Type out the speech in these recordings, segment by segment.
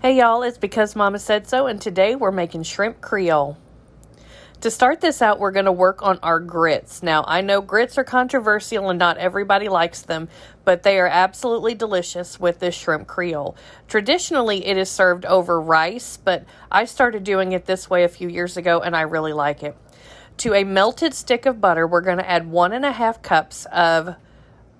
Hey y'all, it's Because Mama Said So, and today we're making shrimp Creole. To start this out, we're going to work on our grits. Now, I know grits are controversial and not everybody likes them, but they are absolutely delicious with this shrimp Creole. Traditionally, it is served over rice, but I started doing it this way a few years ago, and I really like it. To a melted stick of butter, we're going to add 1.5 cups of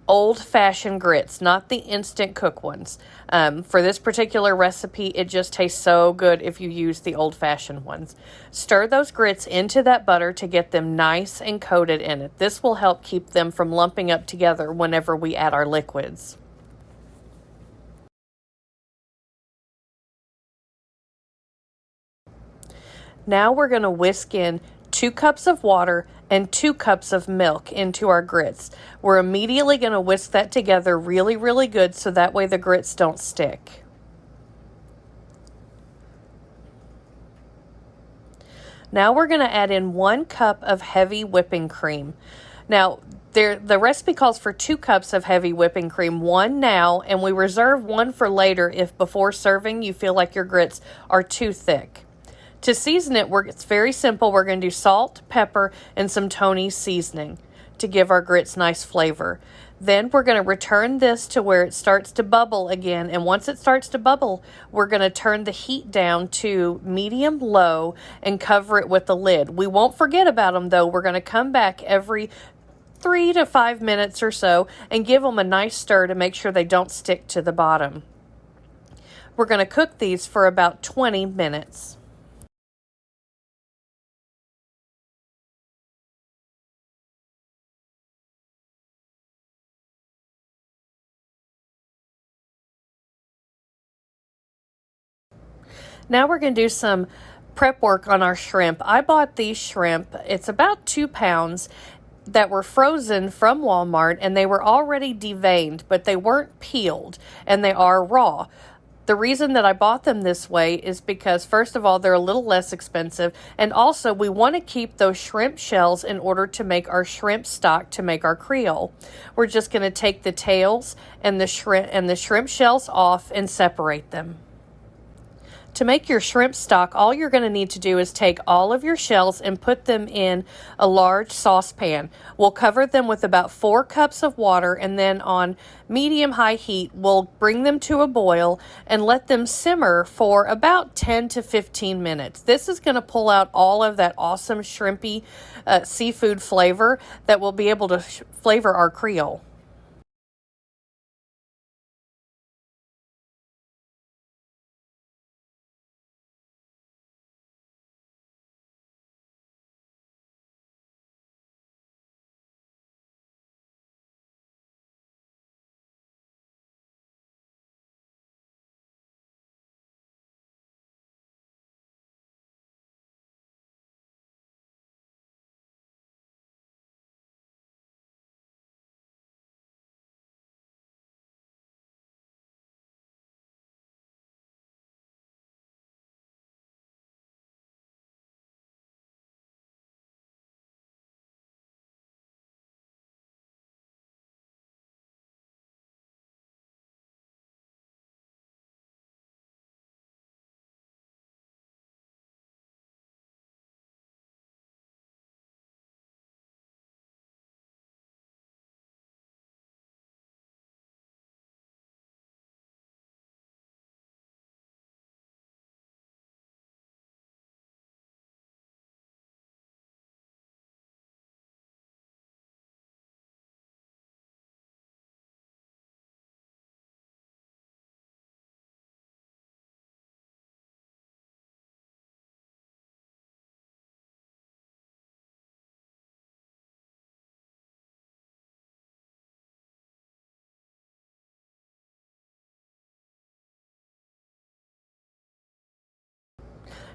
old-fashioned grits, not the instant cook ones. For this particular recipe, it just tastes so good if you use the old-fashioned ones. Stir those grits into that butter to get them nice and coated in it. This will help keep them from lumping up together whenever we add our liquids. Now we're going to whisk in 2 cups of water and 2 cups of milk into our grits. We're immediately going to whisk that together really, really good so that way the grits don't stick. Now we're going to add in 1 cup of heavy whipping cream. Now, the recipe calls for 2 cups of heavy whipping cream, 1 now, and we reserve 1 for later if before serving you feel like your grits are too thick. To season it, it's very simple. We're going to do salt, pepper, and some Tony's seasoning to give our grits nice flavor. Then we're going to return this to where it starts to bubble again. And once it starts to bubble, we're going to turn the heat down to medium-low and cover it with the lid. We won't forget about them, though. We're going to come back every 3 to 5 minutes or so and give them a nice stir to make sure they don't stick to the bottom. We're going to cook these for about 20 minutes. Now we're going to do some prep work on our shrimp. I bought these shrimp, it's about 2 pounds, that were frozen from Walmart, and they were already deveined, but they weren't peeled, and they are raw. The reason that I bought them this way is because, first of all, they're a little less expensive, and also we want to keep those shrimp shells in order to make our shrimp stock to make our Creole. We're just going to take the tails and the shrimp shells off and separate them. To make your shrimp stock, all you're going to need to do is take all of your shells and put them in a large saucepan. We'll cover them with about 4 cups of water, and then on medium-high heat, we'll bring them to a boil and let them simmer for about 10 to 15 minutes. This is going to pull out all of that awesome shrimpy seafood flavor that will be able to flavor our Creole.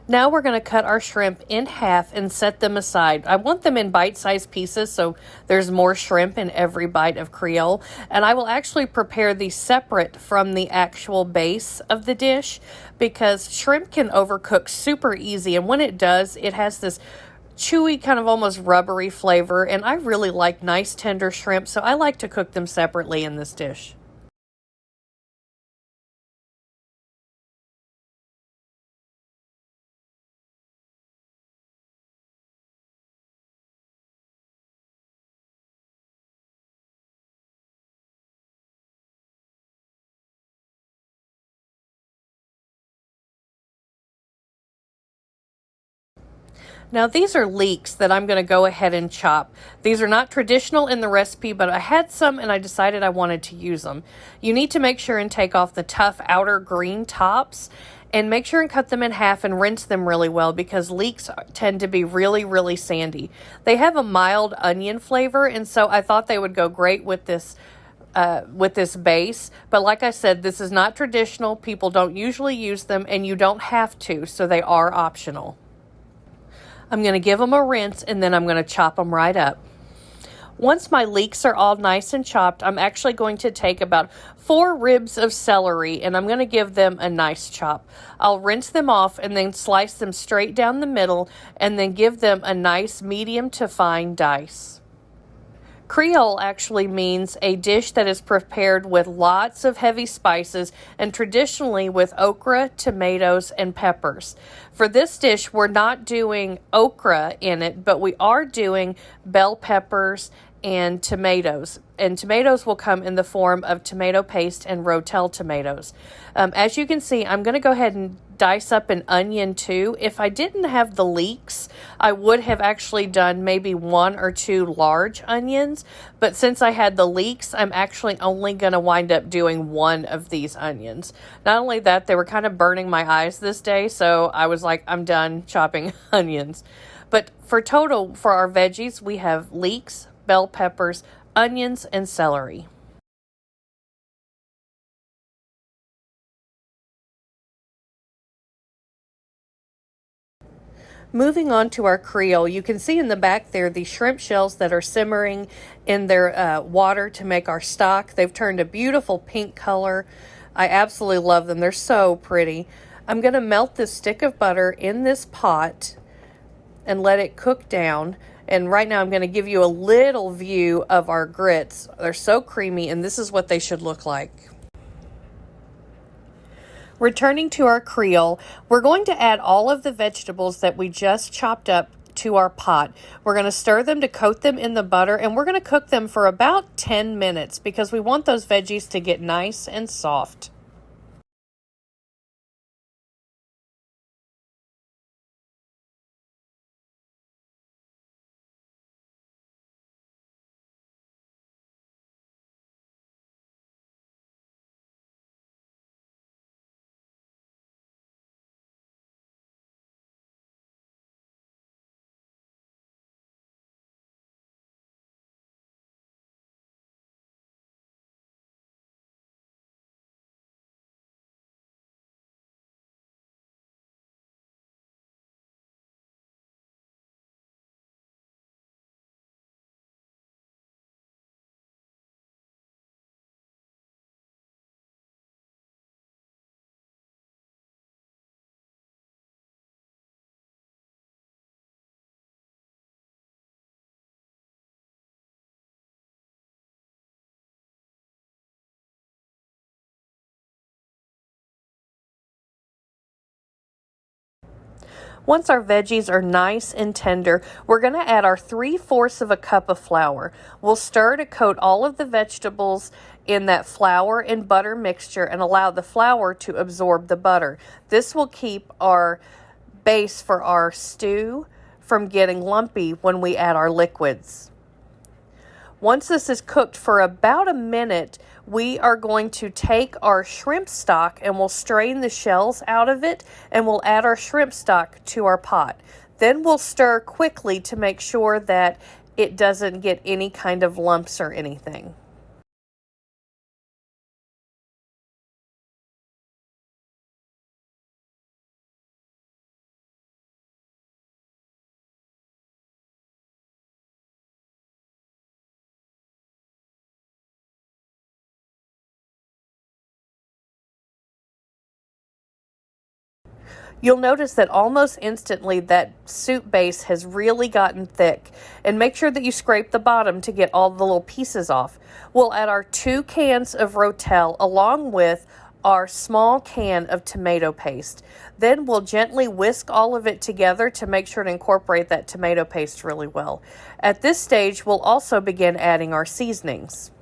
Now we're going to cut our shrimp in half and set them aside. I want them in bite-sized pieces so there's more shrimp in every bite of Creole. And I will actually prepare these separate from the actual base of the dish because shrimp can overcook super easy. And when it does, it has this chewy, kind of almost rubbery flavor. And I really like nice tender shrimp, so I like to cook them separately in this dish. Now these are leeks that I'm going to go ahead and chop. These are not traditional in the recipe, but I had some and I decided I wanted to use them. You need to make sure and take off the tough outer green tops and make sure and cut them in half and rinse them really well because leeks tend to be really, really sandy. They have a mild onion flavor, and so I thought they would go great with this base. But like I said, this is not traditional. People don't usually use them, and you don't have to, so they are optional. I'm going to give them a rinse, and then I'm going to chop them right up. Once my leeks are all nice and chopped, I'm actually going to take about 4 ribs of celery and I'm going to give them a nice chop. I'll rinse them off and then slice them straight down the middle and then give them a nice medium to fine dice. Creole actually means a dish that is prepared with lots of heavy spices and traditionally with okra, tomatoes, and peppers. For this dish, we're not doing okra in it, but we are doing bell peppers and tomatoes. And tomatoes will come in the form of tomato paste and rotel tomatoes. As you can see, I'm going to go ahead and dice up an onion too. If I didn't have the leeks, I would have actually done maybe 1 or 2 large onions. But since I had the leeks, I'm actually only going to wind up doing 1 of these onions. Not only that, they were kind of burning my eyes this day, so I was like, I'm done chopping onions. But for our veggies, we have leeks, bell peppers, onions, and celery. Moving on to our Creole, you can see in the back there the shrimp shells that are simmering in their water to make our stock. They've turned a beautiful pink color. I absolutely love them. They're so pretty. I'm going to melt this stick of butter in this pot and let it cook down. And right now I'm going to give you a little view of our grits. They're so creamy, and this is what they should look like. Returning to our Creole, we're going to add all of the vegetables that we just chopped up to our pot. We're going to stir them to coat them in the butter, and we're going to cook them for about 10 minutes because we want those veggies to get nice and soft. Once our veggies are nice and tender, we're going to add our 3/4 of a cup of flour. We'll stir to coat all of the vegetables in that flour and butter mixture and allow the flour to absorb the butter. This will keep our base for our stew from getting lumpy when we add our liquids. Once this is cooked for about a minute, we are going to take our shrimp stock and we'll strain the shells out of it and we'll add our shrimp stock to our pot. Then we'll stir quickly to make sure that it doesn't get any kind of lumps or anything. You'll notice that almost instantly that soup base has really gotten thick. And make sure that you scrape the bottom to get all the little pieces off. We'll add our 2 cans of rotel along with our small can of tomato paste. Then we'll gently whisk all of it together to make sure to incorporate that tomato paste really well. At this stage, we'll also begin adding our seasonings.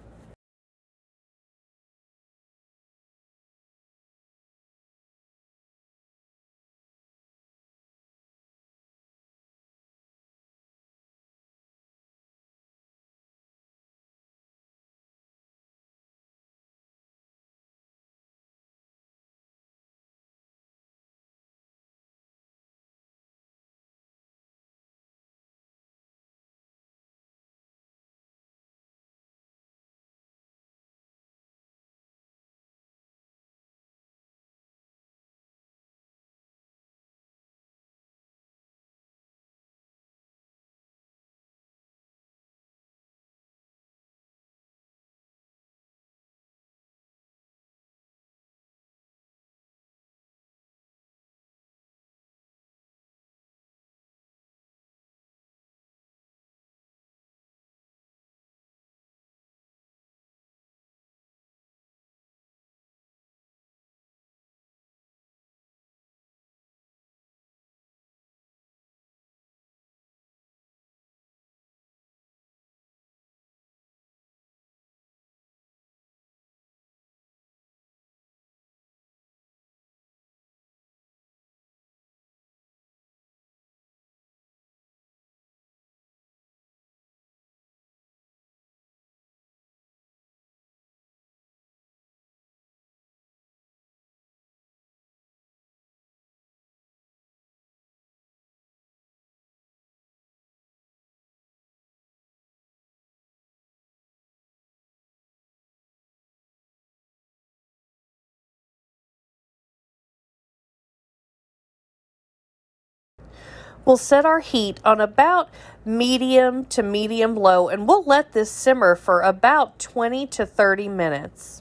We'll set our heat on about medium to medium low, and we'll let this simmer for about 20 to 30 minutes.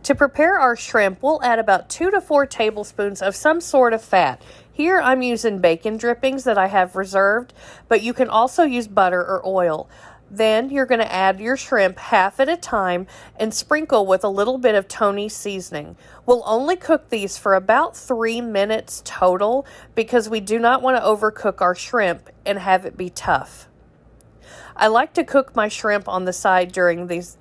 To prepare our shrimp, we'll add about 2 to 4 tablespoons of some sort of fat. Here I'm using bacon drippings that I have reserved, but you can also use butter or oil. Then you're going to add your shrimp half at a time and sprinkle with a little bit of Tony's seasoning. We'll only cook these for about 3 minutes total because we do not want to overcook our shrimp and have it be tough. I like to cook my shrimp on the side during these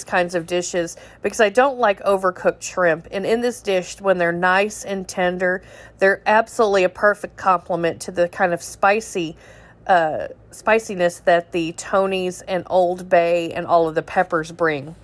kinds of dishes because I don't like overcooked shrimp. And in this dish, when they're nice and tender, they're absolutely a perfect complement to the kind of spiciness that the Tony's and Old Bay and all of the peppers bring.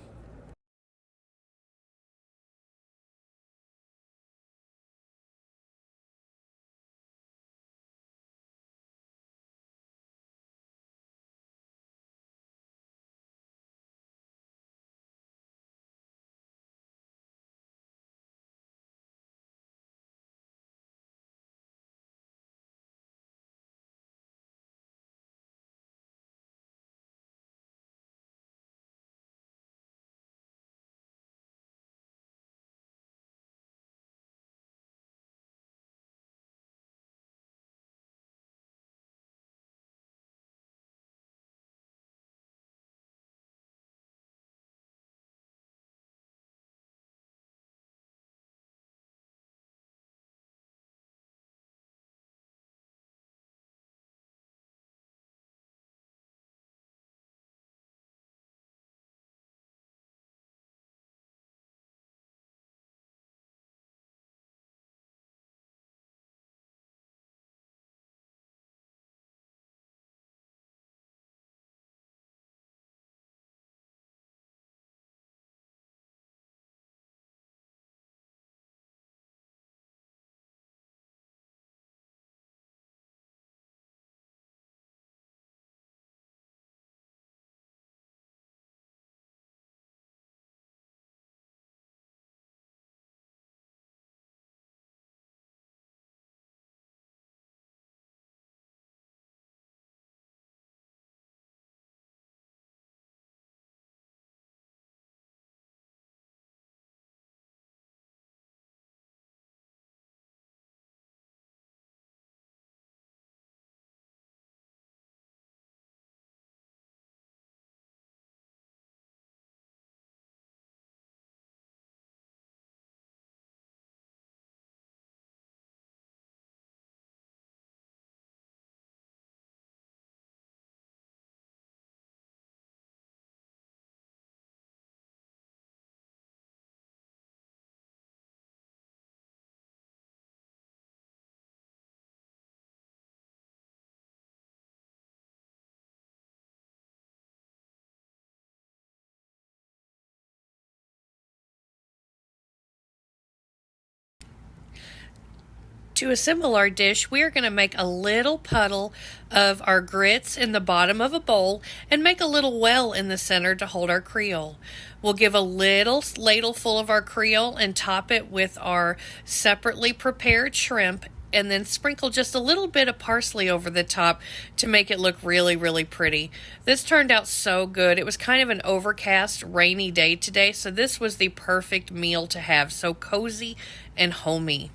To assemble our dish, we are going to make a little puddle of our grits in the bottom of a bowl and make a little well in the center to hold our Creole. We'll give a little ladle full of our Creole and top it with our separately prepared shrimp, and then sprinkle just a little bit of parsley over the top to make it look really, really pretty. This turned out so good. It was kind of an overcast, rainy day today, so this was the perfect meal to have. So cozy and homey.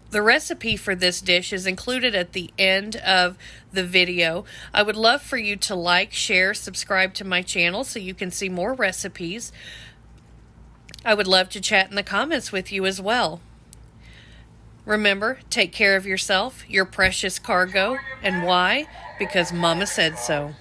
The recipe for this dish is included at the end of the video. I would love for you to like, share, subscribe to my channel so you can see more recipes. I would love to chat in the comments with you as well. Remember, take care of yourself, your precious cargo, and why? Because Mama said so.